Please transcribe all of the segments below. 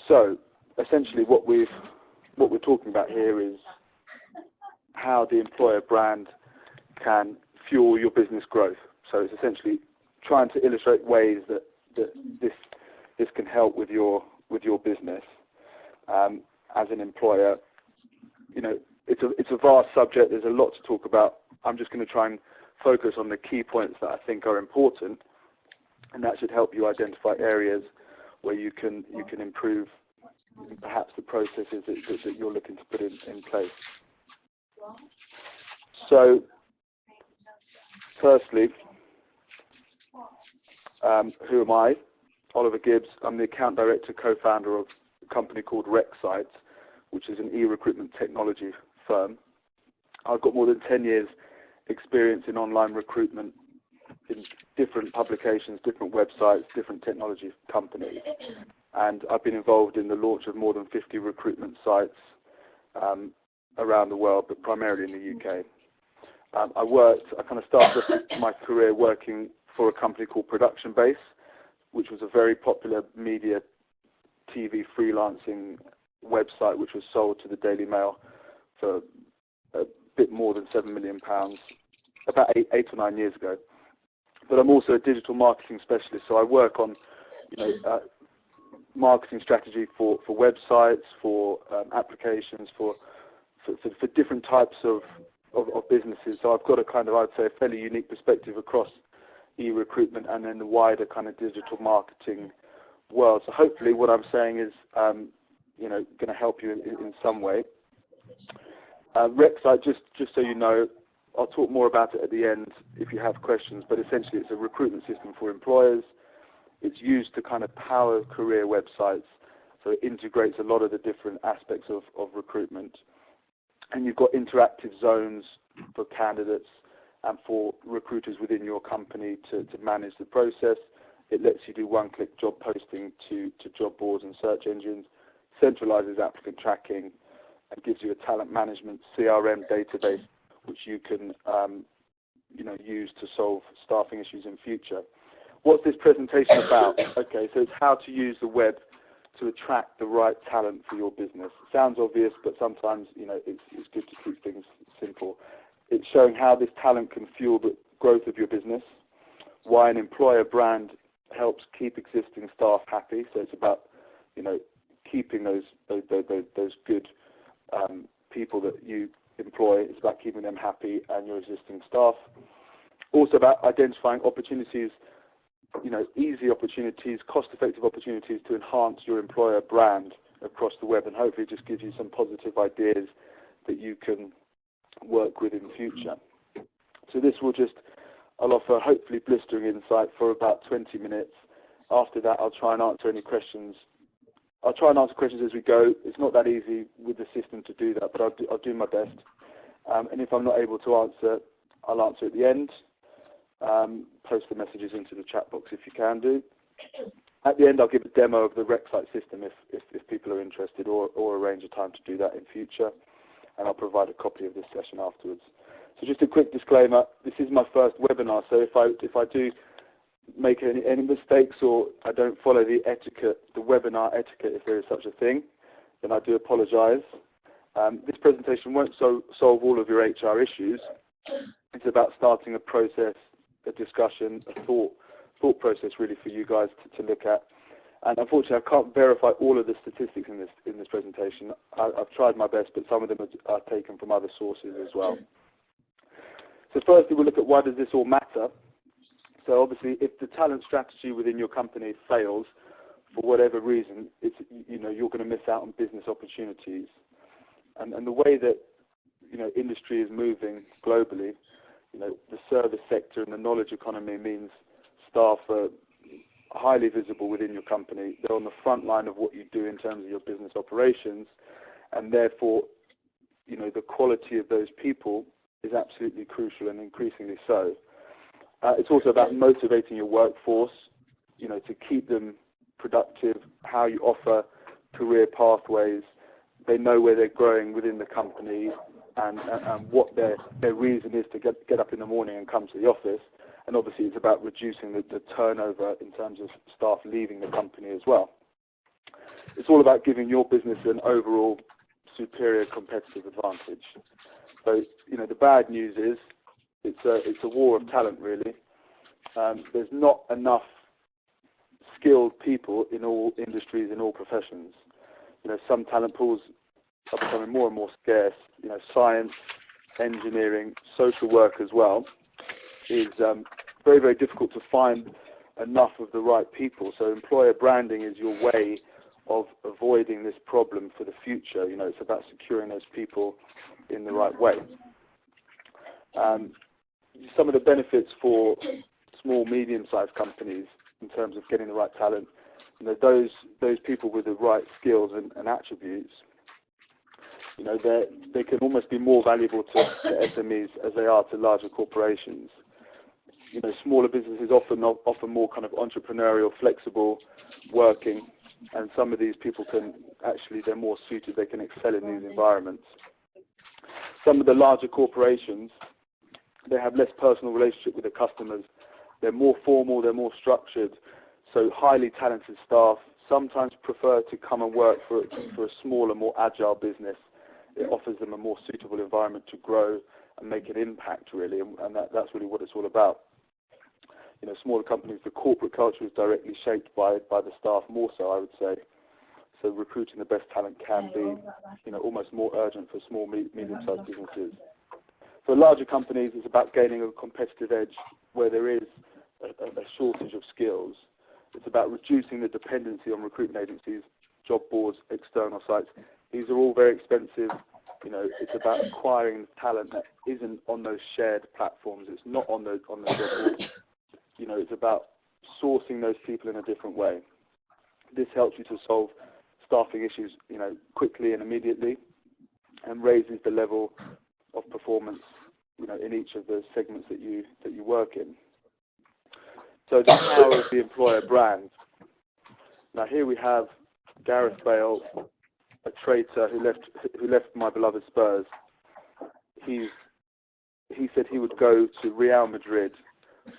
So essentially what we're talking about here is how the employer brand can fuel your business growth. So it's essentially trying to illustrate ways that this can help with your business as an employer. You know, it's a vast subject. There's a lot to talk about. I'm just going to try and focus on the key points that I think are important, and that should help you identify areas where you can improve perhaps the processes that you're looking to put in place. So, firstly, who am I? Oliver Gibbs. I'm the account director, co-founder of a company called RecSites, which is an e-recruitment technology firm. I've got more than 10 years experience in online recruitment in different publications, different websites, different technology companies. And I've been involved in the launch of more than 50 recruitment sites around the world, but primarily in the UK. I kind of started my career working for a company called Production Base, which was a very popular media TV freelancing website, which was sold to the Daily Mail for a bit more than £7 million, about eight or 9 years ago. But I'm also a digital marketing specialist, so I work on, marketing strategy for websites, for applications, for different types of businesses. So I've got a kind of, I'd say, a fairly unique perspective across e-recruitment and then the wider kind of digital marketing world. So hopefully what I'm saying is, going to help you in some way. RecSite, just so you know, I'll talk more about it at the end if you have questions, but essentially it's a recruitment system for employers. It's used to kind of power career websites, so it integrates a lot of the different aspects of recruitment. And you've got interactive zones for candidates and for recruiters within your company to manage the process. It lets you do one-click job posting to job boards and search engines, centralizes applicant tracking, and gives you a talent management CRM database which you can use to solve staffing issues in future. What's this presentation about? Okay, so it's how to use the web to attract the right talent for your business. Sounds obvious, but sometimes it's good to keep things simple. It's showing how this talent can fuel the growth of your business, why an employer brand helps keep existing staff happy. So it's about keeping those good people that you employ. It's about keeping them happy and your existing staff. Also about identifying opportunities, easy opportunities, cost-effective opportunities to enhance your employer brand across the web, and hopefully just gives you some positive ideas that you can work with in the future. So I'll offer hopefully blistering insight for about 20 minutes. After that, I'll try and answer any questions. I'll try and answer questions as we go. It's not that easy with the system to do that, but I'll do my best. And if I'm not able to answer, I'll answer at the end. Post the messages into the chat box if you can do. At the end, I'll give a demo of the RecSite system if people are interested, or arrange a time to do that in future. And I'll provide a copy of this session afterwards. So just a quick disclaimer, this is my first webinar, so if I do make any mistakes or I don't follow the webinar etiquette, if there is such a thing, then I do apologise. This presentation won't solve all of your HR issues. It's about starting a process, a discussion, a thought process really for you guys to look at. And unfortunately, I can't verify all of the statistics in this presentation. I've tried my best, but some of them are taken from other sources as well. So firstly, we'll look at why does this all matter. So obviously, if the talent strategy within your company fails for whatever reason, you're going to miss out on business opportunities. And the way that industry is moving globally, the service sector and the knowledge economy means staff are highly visible within your company. They're on the front line of what you do in terms of your business operations, and therefore, the quality of those people is absolutely crucial, and increasingly so. It's also about motivating your workforce, to keep them productive, how you offer career pathways. They know where they're growing within the company and what their reason is to get up in the morning and come to the office. And obviously it's about reducing the turnover in terms of staff leaving the company as well. it's all about giving your business an overall superior competitive advantage. So, the bad news is it's a war of talent, really. There's not enough skilled people in all industries, in all professions. Some talent pools are becoming more and more scarce. Science, engineering, social work as well is very, very difficult to find enough of the right people. So employer branding is your way of avoiding this problem for the future. It's about securing those people in the right way. Some of the benefits for small, medium-sized companies in terms of getting the right talent, those people with the right skills and attributes, they can almost be more valuable to SMEs as they are to larger corporations. Smaller businesses often offer more kind of entrepreneurial, flexible working, and some of these people they're more suited, they can excel in these environments. Some of the larger corporations, they have less personal relationship with the customers. They're more formal, they're more structured. So highly talented staff sometimes prefer to come and work for a smaller, more agile business. It offers them a more suitable environment to grow and make an impact, really, and that's really what it's all about. Smaller companies, the corporate culture is directly shaped by the staff more so, I would say. So recruiting the best talent can be, almost more urgent for small, medium-sized businesses. For larger companies, it's about gaining a competitive edge where there is a shortage of skills. It's about reducing the dependency on recruitment agencies, job boards, external sites. These are all very expensive. It's about acquiring talent that isn't on those shared platforms. It's not on the job boards. It's about sourcing those people in a different way. This helps you to solve staffing issues, quickly and immediately, and raises the level of performance, in each of the segments that you work in. So the power of the employer brand. Now here we have Gareth Bale, a traitor who left my beloved Spurs. He said he would go to Real Madrid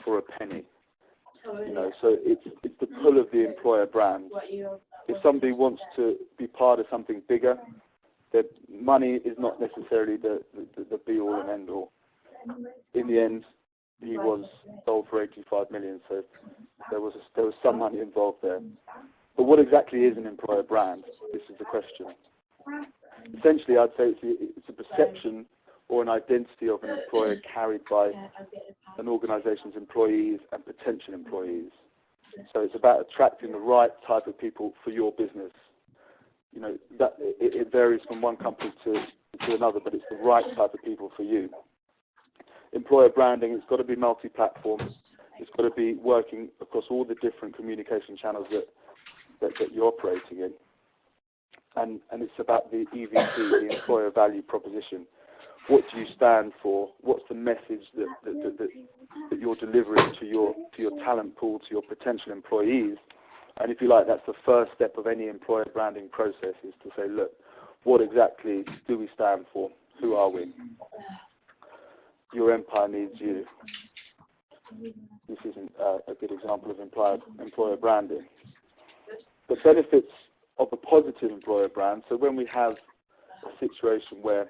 for a penny. So it's the pull of the employer brand. If somebody wants to be part of something bigger, that money is not necessarily the be-all and end-all. In the end, he was sold for 85 million, so there was some money involved there. But what exactly is an employer brand? This is the question. Essentially, I'd say it's a perception or an identity of an employer carried by an organisation's employees and potential employees. So it's about attracting the right type of people for your business. That it varies from one company to another, but it's the right type of people for you. Employer branding, it's got to be multi-platform. It's got to be working across all the different communication channels that you're operating in. And it's about the EVP, the employer value proposition. What do you stand for? What's the message that you're delivering to your talent pool, to your potential employees? And if you like, that's the first step of any employer branding process, is to say, look, what exactly do we stand for? Who are we? Your empire needs you. This isn't a good example of employer branding. The benefits of a positive employer brand, so when we have a situation where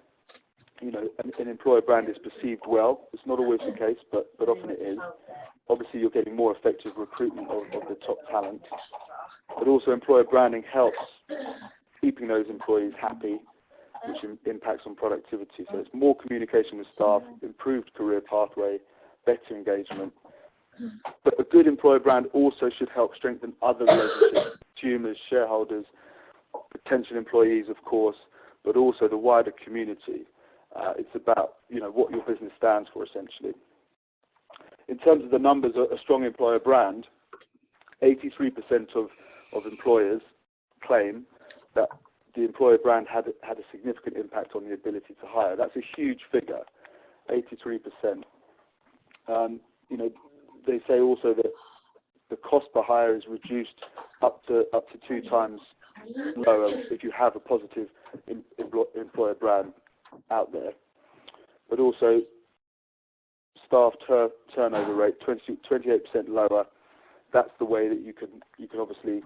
an employer brand is perceived well, it's not always the case, but often it is. Obviously, you're getting more effective recruitment of the top talent. But also, employer branding helps keeping those employees happy, which impacts on productivity. So it's more communication with staff, improved career pathway, better engagement. But a good employer brand also should help strengthen other relationships, consumers, shareholders, potential employees, of course, but also the wider community. It's about what your business stands for, essentially. In terms of the numbers, a strong employer brand, 83% of employers claim that the employer brand had a significant impact on the ability to hire. That's a huge figure, 83%. They say also that the cost per hire is reduced up to 2 times lower if you have a positive employer brand out there. But also staff turnover rate, 28% lower. That's the way that you can obviously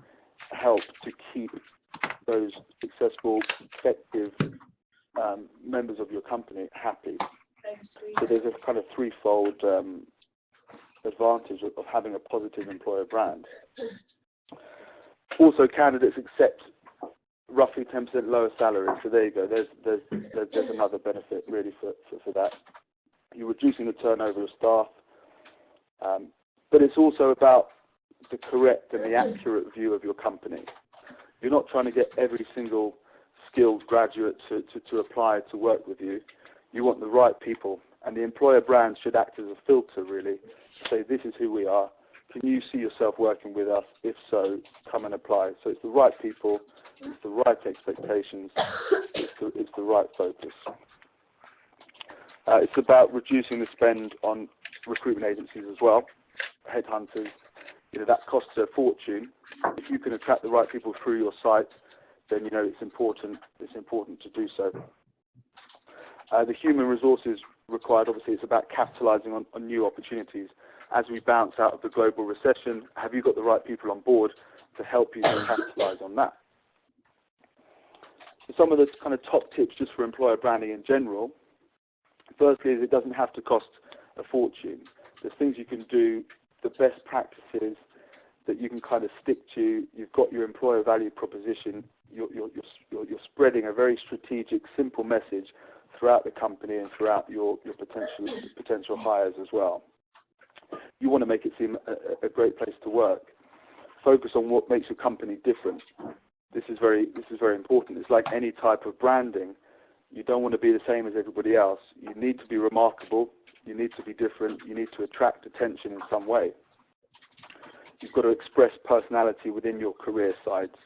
help to keep those successful, effective members of your company happy. So there's a kind of threefold advantage of having a positive employer brand. Also, candidates accept roughly 10% lower salary. So there you go. There's another benefit really for that. You're reducing the turnover of staff, but it's also about the correct and the accurate view of your company. You're not trying to get every single skilled graduate to apply to work with you. You want the right people, and the employer brand should act as a filter, really, to say this is who we are. Can you see yourself working with us? If so, come and apply. So it's the right people, it's the right expectations, it's the right focus. It's about reducing the spend on recruitment agencies as well, headhunters. That costs a fortune. If you can attract the right people through your site, then it's important to do so. The human resources required, obviously, it's about capitalising on new opportunities. As we bounce out of the global recession, have you got the right people on board to help you to capitalise on that? So some of the kind of top tips just for employer branding in general, firstly, is it doesn't have to cost a fortune. There's things you can do, the best practices that you can kind of stick to. You've got your employer value proposition. You're spreading a very strategic, simple message throughout the company and throughout your potential hires as well. You want to make it seem a great place to work. Focus on what makes your company different. This is very important. It's like any type of branding. You don't want to be the same as everybody else. You need to be remarkable. You need to be different. You need to attract attention in some way. You've got to express personality within your career sites,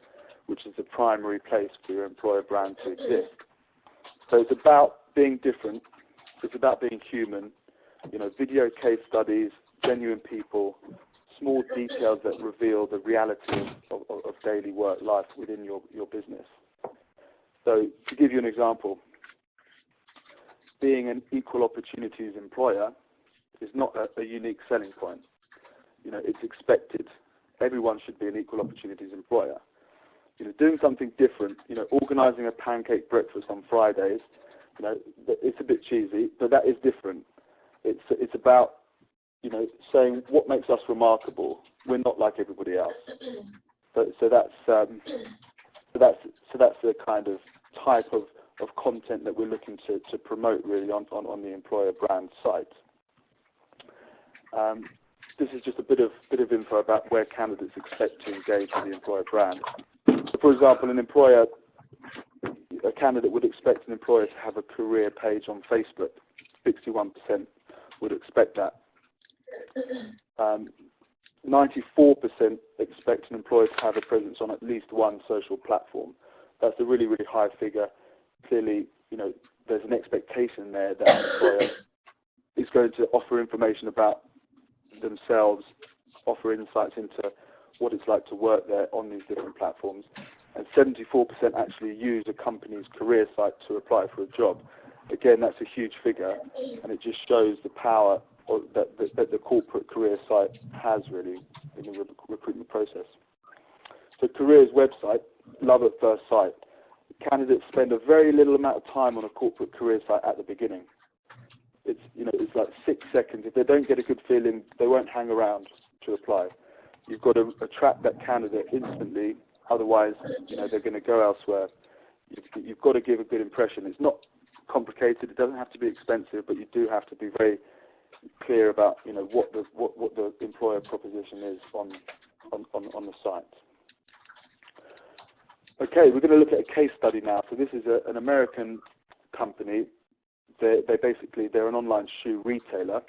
which is the primary place for your employer brand to exist. So it's about being different. It's about being human. Video case studies, genuine people, small details that reveal the reality of daily work life within your business. So to give you an example, being an equal opportunities employer is not a unique selling point. It's expected. Everyone should be an equal opportunities employer. Doing something different, organising a pancake breakfast on Fridays, it's a bit cheesy, but that is different. It's about, saying what makes us remarkable. We're not like everybody else. So that's the kind of type of content that we're looking to promote really on the employer brand site. This is just a bit of info about where candidates expect to engage with the employer brand. So for example, a candidate would expect an employer to have a career page on Facebook. 61% would expect that. 94% expect an employer to have a presence on at least one social platform. That's a really, really high figure. Clearly, there's an expectation there that an employer is going to offer information about themselves, offer insights into what it's like to work there on these different platforms. And 74% actually use a company's career site to apply for a job. Again, that's a huge figure, and it just shows the power that the corporate career site has really in the recruitment process. So careers website, love at first sight. Candidates spend a very little amount of time on a corporate career site at the beginning. It's like 6 seconds. If they don't get a good feeling, they won't hang around to apply. You've got to attract that candidate instantly, otherwise, they're going to go elsewhere. You've got to give a good impression. It's not complicated. It doesn't have to be expensive, but you do have to be very clear about what the employer proposition is on the site. Okay, we're going to look at a case study now. So this is an American company. They're an online shoe retailer.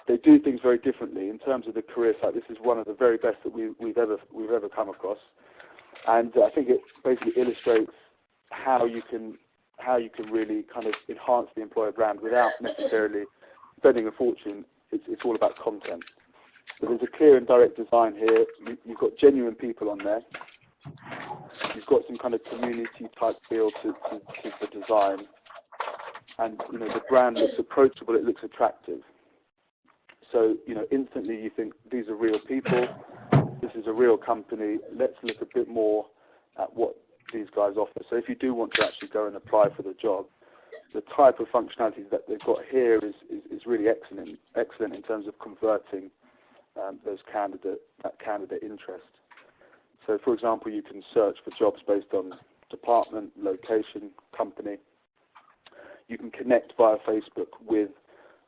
They do things very differently in terms of the career site. This is one of the very best that we've ever come across, and I think it basically illustrates how you can really kind of enhance the employer brand without necessarily spending a fortune. It's all about content. So there's a clear and direct design here. You've got genuine people on there. You've got some kind of community type feel to the design, and the brand looks approachable. It looks attractive. So instantly you think these are real people. This is a real company. Let's look a bit more at what these guys offer. So if you do want to actually go and apply for the job, the type of functionalities that they've got here is really excellent in terms of converting that candidate interest. So, for example, you can search for jobs based on department, location, company. You can connect via Facebook with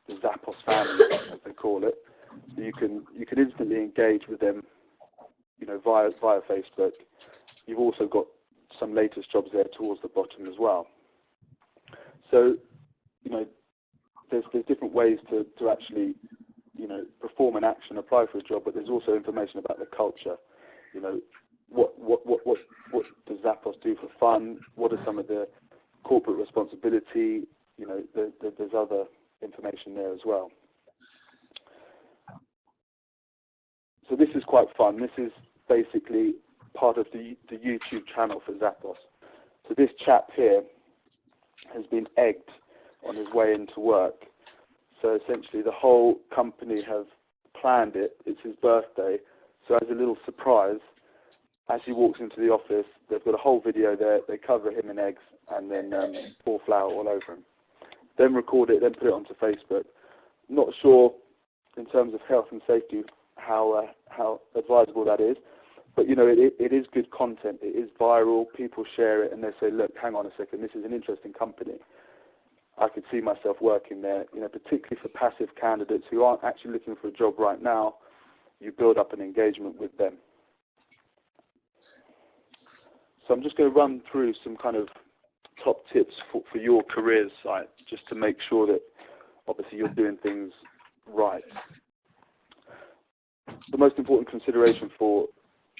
the Zappos family, as they call it. So you can instantly engage with them, via Facebook. You've also got some latest jobs there towards the bottom as well. So, there's different ways to actually, perform an action, apply for a job, but there's also information about the culture. What does Zappos do for fun? What are some of the corporate responsibility? There's other information there as well. So this is quite fun. This is basically part of the YouTube channel for Zappos. So this chap here has been egged on his way into work. So essentially the whole company have planned it. It's his birthday. So as a little surprise, as he walks into the office, they've got a whole video there. They cover him in eggs and then pour flour all over him. Then record it, then put it onto Facebook. Not sure in terms of health and safety how advisable that is. But, it is good content. It is viral. People share it and they say, look, hang on a second, this is an interesting company. I could see myself working there, particularly for passive candidates who aren't actually looking for a job right now. You build up an engagement with them. So I'm just going to run through some kind of top tips for your careers site, just to make sure that obviously you're doing things right. The most important consideration for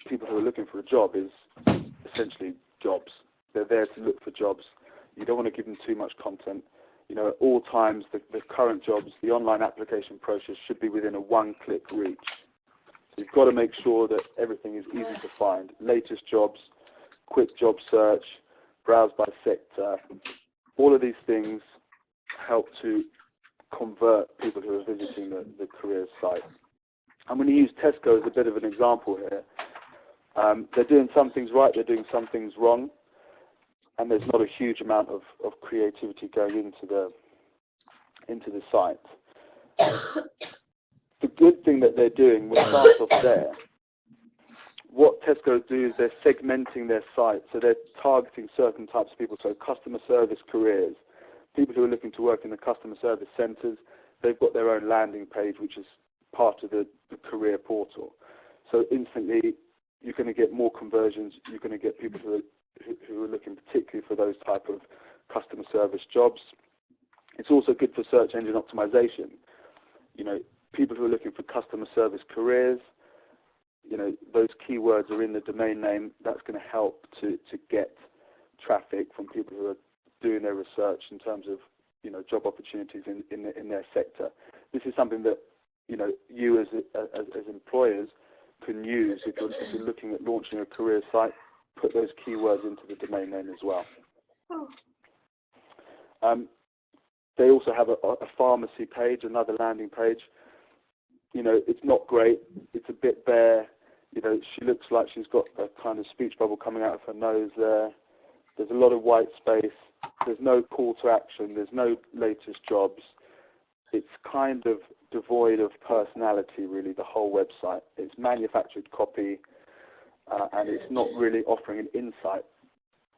people who are looking for a job is essentially jobs. They're there to look for jobs. You don't want to give them too much content. At all times, the current jobs, the online application process should be within a one-click reach. So you've got to make sure that everything is easy to find. Latest jobs, quick job search, browse by sector. All of these things help to convert people who are visiting the careers site. I'm going to use Tesco as a bit of an example here. They're doing some things right, they're doing some things wrong, and there's not a huge amount of creativity going into the site. The good thing that they're doing, we'll start off there. What Tesco do is they're segmenting their site, so they're targeting certain types of people, so customer service careers, people who are looking to work in the customer service centres. They've got their own landing page, which is part of the career portal. So instantly, you're going to get more conversions. You're going to get people who are looking particularly for those type of customer service jobs. It's also good for search engine optimization. People who are looking for customer service careers, those keywords are in the domain name. That's going to help to get traffic from people who are doing their research in terms of, job opportunities in their sector. This is something that, you as employers can use if you're looking at launching a career site. Put those keywords into the domain name as well. They also have a pharmacy page, another landing page. It's not great. It's a bit bare. She looks like she's got a kind of speech bubble coming out of her nose there. There's a lot of white space. There's no call to action. There's no latest jobs. It's kind of devoid of personality, really, the whole website. It's manufactured copy, and it's not really offering an insight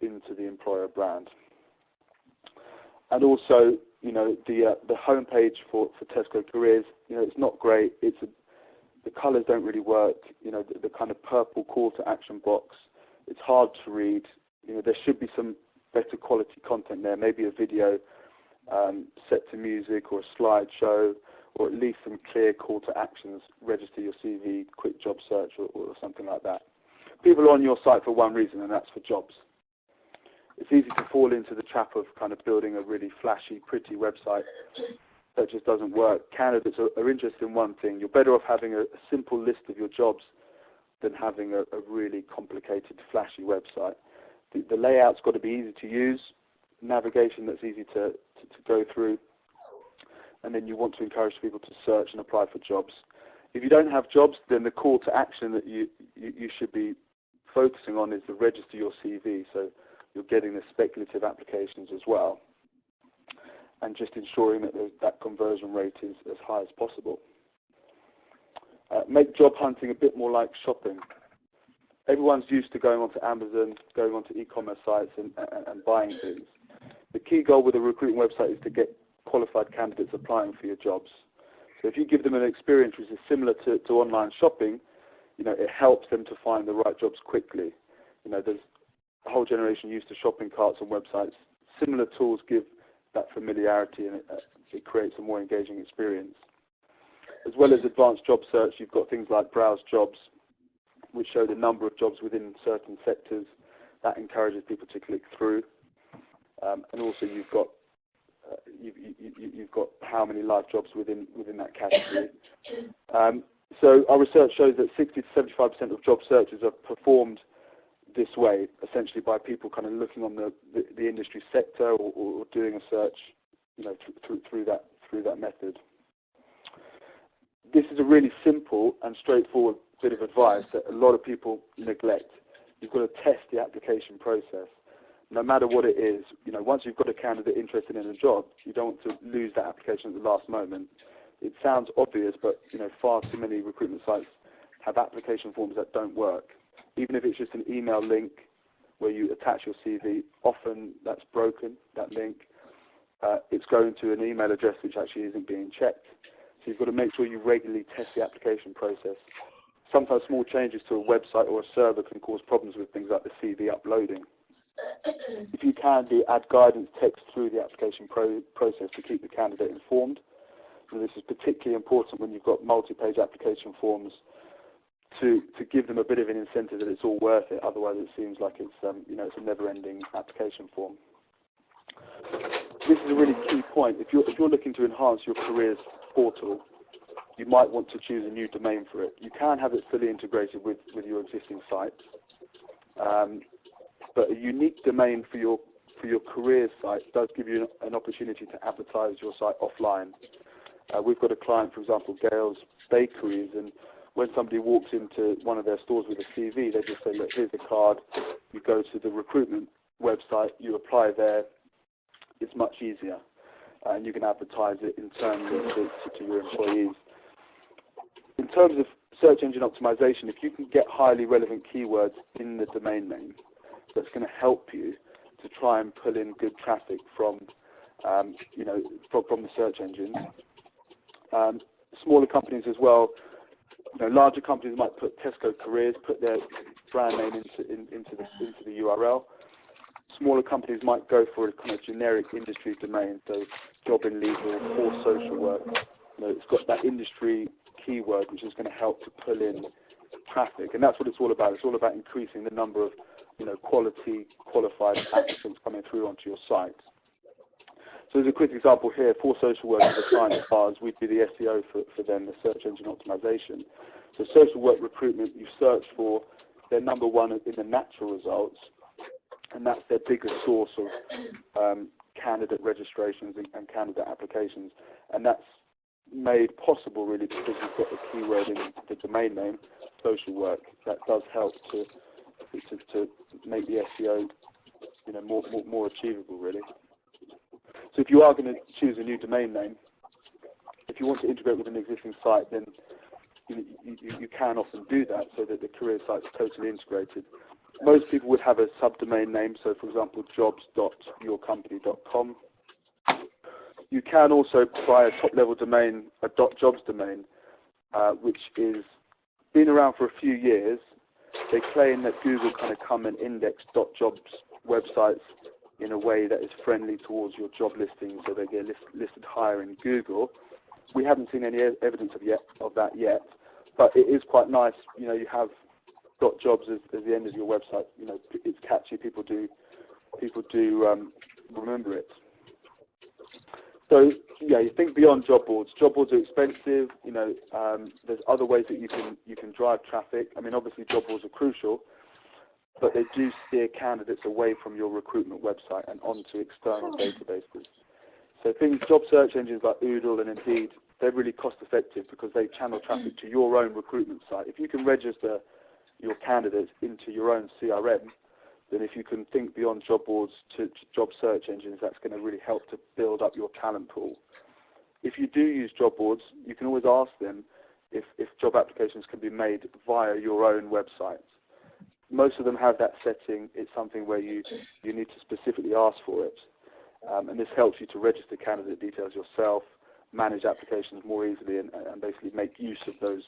into the employer brand. And also, the homepage for Tesco Careers, it's not great. The colours don't really work. The kind of purple call to action box, it's hard to read. There should be some better quality content there, maybe a video set to music or a slideshow, or at least some clear call to actions, register your CV, quick job search, or something like that. People are on your site for one reason, and that's for jobs. It's easy to fall into the trap of kind of building a really flashy, pretty website that just doesn't work. Candidates are interested in one thing. You're better off having a simple list of your jobs than having a really complicated, flashy website. The layout's got to be easy to use, navigation that's easy to go through, and then you want to encourage people to search and apply for jobs. If you don't have jobs, then the call to action that you should be focusing on is to register your CV, so you're getting the speculative applications as well, and just ensuring that that conversion rate is as high as possible. Make job hunting a bit more like shopping. Everyone's used to going onto Amazon, going onto e-commerce sites and buying things. The key goal with a recruiting website is to get qualified candidates applying for your jobs. So if you give them an experience which is similar to online shopping, it helps them to find the right jobs quickly. There's a whole generation used to shopping carts and websites. Similar tools give that familiarity, and it creates a more engaging experience. As well as advanced job search, you've got things like Browse Jobs, which show the number of jobs within certain sectors. That encourages people to click through. And also you've got how many live jobs within that category. So our research shows that 60 to 75% of job searches are performed this way, essentially by people kind of looking on the industry sector or doing a search, through that method. This is a really simple and straightforward bit of advice that a lot of people neglect. You've got to test the application process. No matter what it is, once you've got a candidate interested in a job, you don't want to lose that application at the last moment. It sounds obvious, but far too many recruitment sites have application forms that don't work. Even if it's just an email link where you attach your CV, often that's broken, that link. It's going to an email address which actually isn't being checked. So you've got to make sure you regularly test the application process. Sometimes small changes to a website or a server can cause problems with things like the CV uploading. If you can add guidance text through the application process to keep the candidate informed. And this is particularly important when you've got multi-page application forms to give them a bit of an incentive that it's all worth it. Otherwise, it seems like it's it's a never-ending application form. This is a really key point. If you're looking to enhance your careers portal, you might want to choose a new domain for it. You can have it fully integrated with your existing site, but a unique domain for your careers site does give you an opportunity to advertise your site offline. We've got a client, for example, Gale's Bakeries, and when somebody walks into one of their stores with a CV, they just say, look, here's a card. You go to the recruitment website, you apply there. It's much easier, and you can advertise it internally to your employees. In terms of search engine optimization, if you can get highly relevant keywords in the domain name, that's going to help you to try and pull in good traffic from the search engines. Smaller companies as well. Larger companies might put Tesco Careers, put their brand name into the URL. Smaller companies might go for a kind of generic industry domain, so job in legal or social work. It's got that industry keyword which is going to help to pull in traffic, and that's what it's all about. It's all about increasing the number of qualified applicants coming through onto your site. So there's a quick example here. For social work, as a client of ours, we do the SEO for them, the search engine optimization. So social work recruitment, you search for their number one in the natural results, and that's their biggest source of candidate registrations and candidate applications. And that's made possible really because you've got the keyword in the domain name, social work. That does help to make the SEO more achievable really. So if you are going to choose a new domain name, if you want to integrate with an existing site, then you can often do that so that the career site's totally integrated. Most people would have a subdomain name, so for example, jobs.yourcompany.com. You can also buy a top-level domain, a .jobs domain, which is been around for a few years. They claim that Google kind of come and index .jobs websites in a way that is friendly towards your job listing, so they get listed higher in Google. We haven't seen any evidence of that yet, but it is quite nice. You have .jobs as the end of your website. It's catchy. People do remember it. So you think beyond job boards. Job boards are expensive. There's other ways that you can drive traffic. I mean, obviously job boards are crucial, but they do steer candidates away from your recruitment website and onto external databases. So job search engines like Oodle and Indeed, they're really cost effective because they channel traffic to your own recruitment site. If you can register your candidates into your own CRM, then if you can think beyond job boards to job search engines, that's going to really help to build up your talent pool. If you do use job boards, you can always ask them if job applications can be made via your own websites. Most of them have that setting. It's something where you need to specifically ask for it. And this helps you to register candidate details yourself, manage applications more easily, and basically make use of those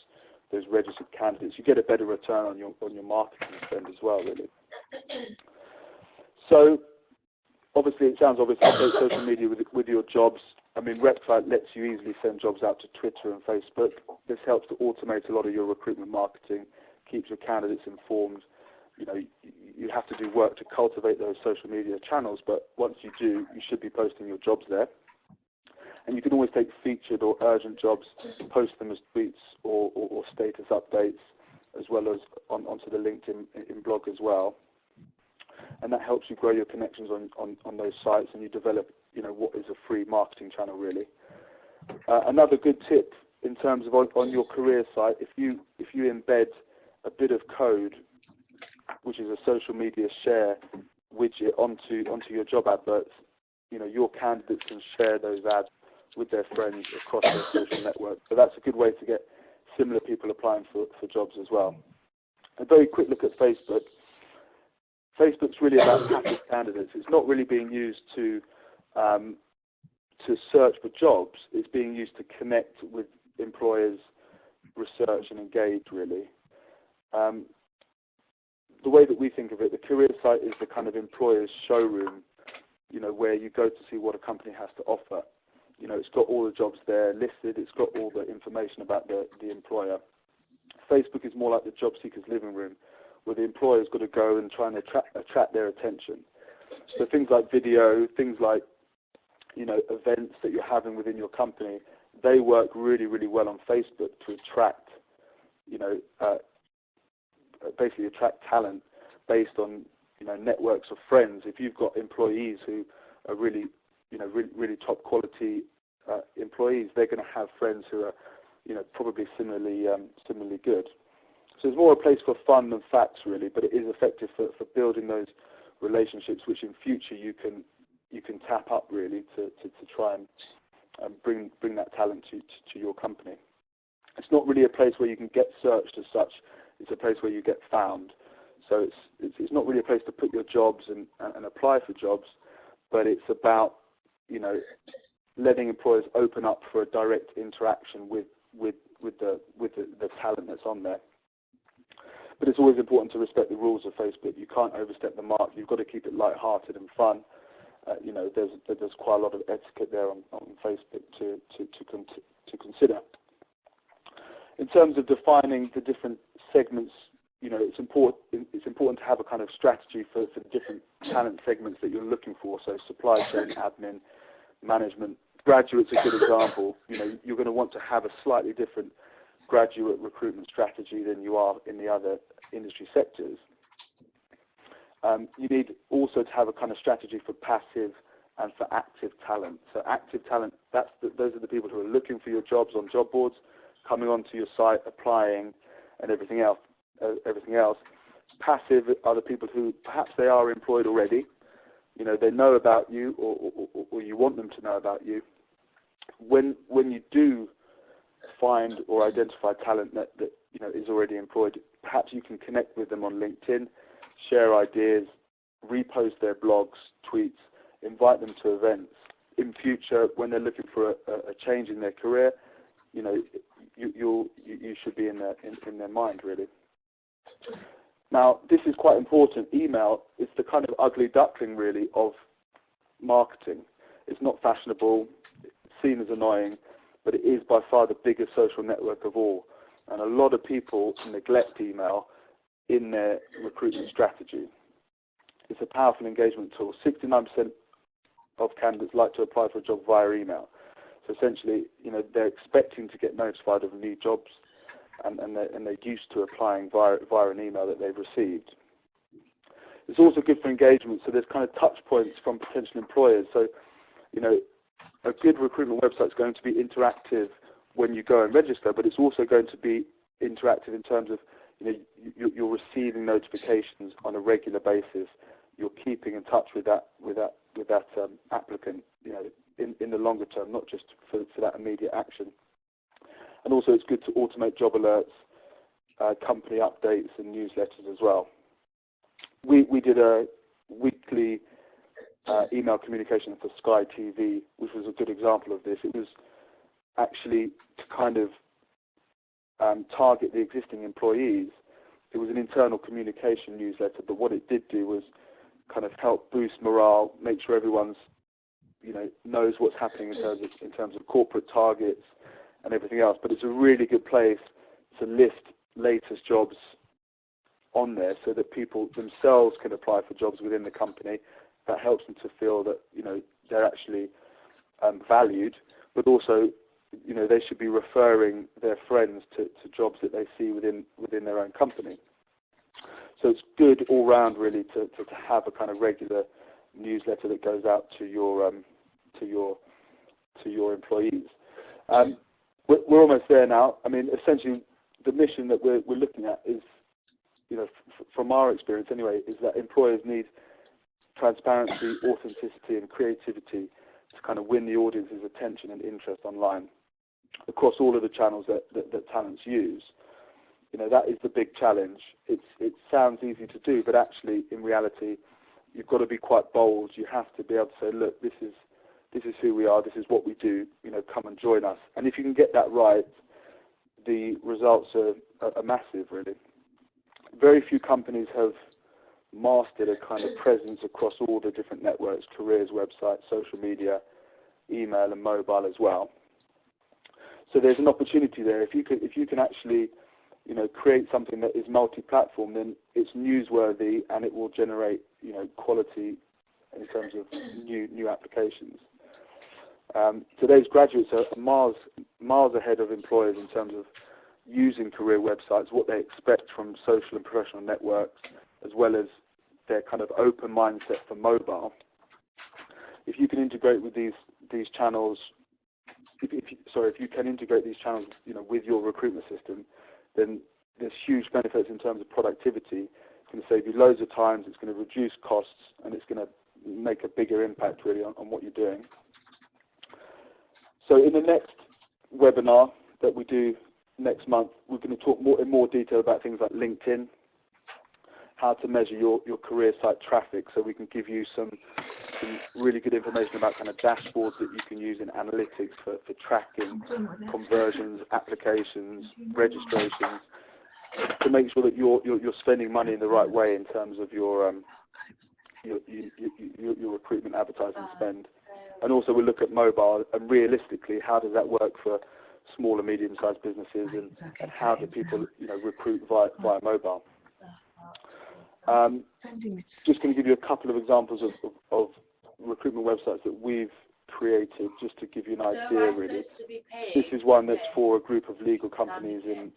registered candidates. You get a better return on your marketing spend as well, really. So, obviously, it sounds obvious to take social media with your jobs. I mean, RepSite lets you easily send jobs out to Twitter and Facebook. This helps to automate a lot of your recruitment marketing, keeps your candidates informed. You know, you have to do work to cultivate those social media channels, but once you do, you should be posting your jobs there. And you can always take featured or urgent jobs, post them as tweets or status updates, as well as onto the LinkedIn blog as well. And that helps you grow your connections on those sites, and you develop, you know, what is a free marketing channel, really. Another good tip in terms of on your career site, if you embed a bit of code, which is a social media share widget onto your job adverts, you know, your candidates can share those ads with their friends across their social network. So that's a good way to get similar people applying for jobs as well. A very quick look at Facebook. Facebook's really about passive candidates. It's not really being used to search for jobs. It's being used to connect with employers, research and engage, really. The way that we think of it, the career site is the kind of employer's showroom, you know, where you go to see what a company has to offer. You know, it's got all the jobs there listed. It's got all the information about the employer. Facebook is more like the job seeker's living room, where the employer's got to go and try and attract their attention. So things like video, things like, you know, events that you're having within your company, they work really, really well on Facebook to attract, you know, basically attract talent based on, you know, networks of friends. If you've got employees who are really, you know, really top quality employees, they're going to have friends who are, you know, probably similarly good. So it's more a place for fun than facts, really, but it is effective for building those relationships, which in future you can tap up, really, to try and bring that talent to your company. It's not really a place where you can get searched as such. It's a place where you get found. So it's not really a place to put your jobs and apply for jobs, but it's about, you know, letting employers open up for a direct interaction with the talent that's on there. But it's always important to respect the rules of Facebook. You can't overstep the mark. You've got to keep it light-hearted and fun. You know, there's quite a lot of etiquette there on Facebook to consider. In terms of defining the different segments, you know, it's important to have a kind of strategy for the different talent segments that you're looking for. So supply chain, admin, management. Graduate's a good example. You know, you're going to want to have a slightly different graduate recruitment strategy than you are in the other industry sectors. You need also to have a kind of strategy for passive and for active talent. So active talent, those are the people who are looking for your jobs on job boards, coming onto your site, applying, and everything else. Passive are the people who perhaps they are employed already. You know, they know about you, or you want them to know about you. When you do find or identify talent that you know is already employed, perhaps you can connect with them on LinkedIn, share ideas, repost their blogs, tweets, invite them to events. In future, when they're looking for a change in their career, you know, you should be in their mind, really. Now, this is quite important. Email is the kind of ugly duckling, really, of marketing. It's not fashionable, it's seen as annoying, but it is by far the biggest social network of all. And a lot of people neglect email in their recruitment strategy. It's a powerful engagement tool. 69% of candidates like to apply for a job via email. So essentially, you know, they're expecting to get notified of new jobs, and they're used to applying via an email that they've received. It's also good for engagement, so there's kind of touch points from potential employers. So, you know, a good recruitment website is going to be interactive when you go and register, but it's also going to be interactive in terms of, you're receiving notifications on a regular basis. You're keeping in touch with that applicant, in the longer term, not just for that immediate action. And also, it's good to automate job alerts, company updates, and newsletters as well. We did a weekly email communication for Sky TV, which was a good example of this. It was actually to kind of target the existing employees. It was an internal communication newsletter, but what it did do was kind of help boost morale, make sure everyone's knows what's happening in terms of corporate targets and everything else. But it's a really good place to list latest jobs on there so that people themselves can apply for jobs within the company. That helps them to feel that they're actually valued, but also they should be referring their friends to jobs that they see within their own company. So it's good all round really to have a kind of regular newsletter that goes out to your employees. We're almost there now. I mean, essentially, the mission that we're looking at is, from our experience anyway, is that employers need transparency, authenticity, and creativity to kind of win the audience's attention and interest online across all of the channels that talents use. That is the big challenge. It sounds easy to do, but actually, in reality, you've got to be quite bold. You have to be able to say, look, this is who we are. This is what we do. Come and join us. And if you can get that right, the results are massive, really. Very few companies have mastered a kind of presence across all the different networks, careers, websites, social media, email, and mobile as well. So there's an opportunity there. If you can actually create something that is multi-platform, then it's newsworthy and it will generate quality in terms of new applications. Today's graduates are miles ahead of employers in terms of using career websites, what they expect from social and professional networks, as well as their kind of open mindset for mobile. If you can integrate with these channels, if you can integrate these channels, with your recruitment system, then there's huge benefits in terms of productivity. It's going to save you loads of time. It's going to reduce costs, and it's going to make a bigger impact really on what you're doing. So in the next webinar that we do next month, we're going to talk in more detail about things like LinkedIn, how to measure your career site traffic, so we can give you some really good information about kind of dashboards that you can use in analytics for tracking conversions, applications, registrations, to make sure that you're spending money in the right way in terms of your recruitment advertising spend. And also we'll look at mobile, and realistically, how does that work for small and medium-sized businesses, and how do people recruit via mobile. Just going to give you a couple of examples of recruitment websites that we've created, just to give you an idea really. This is one that's for a group of legal companies in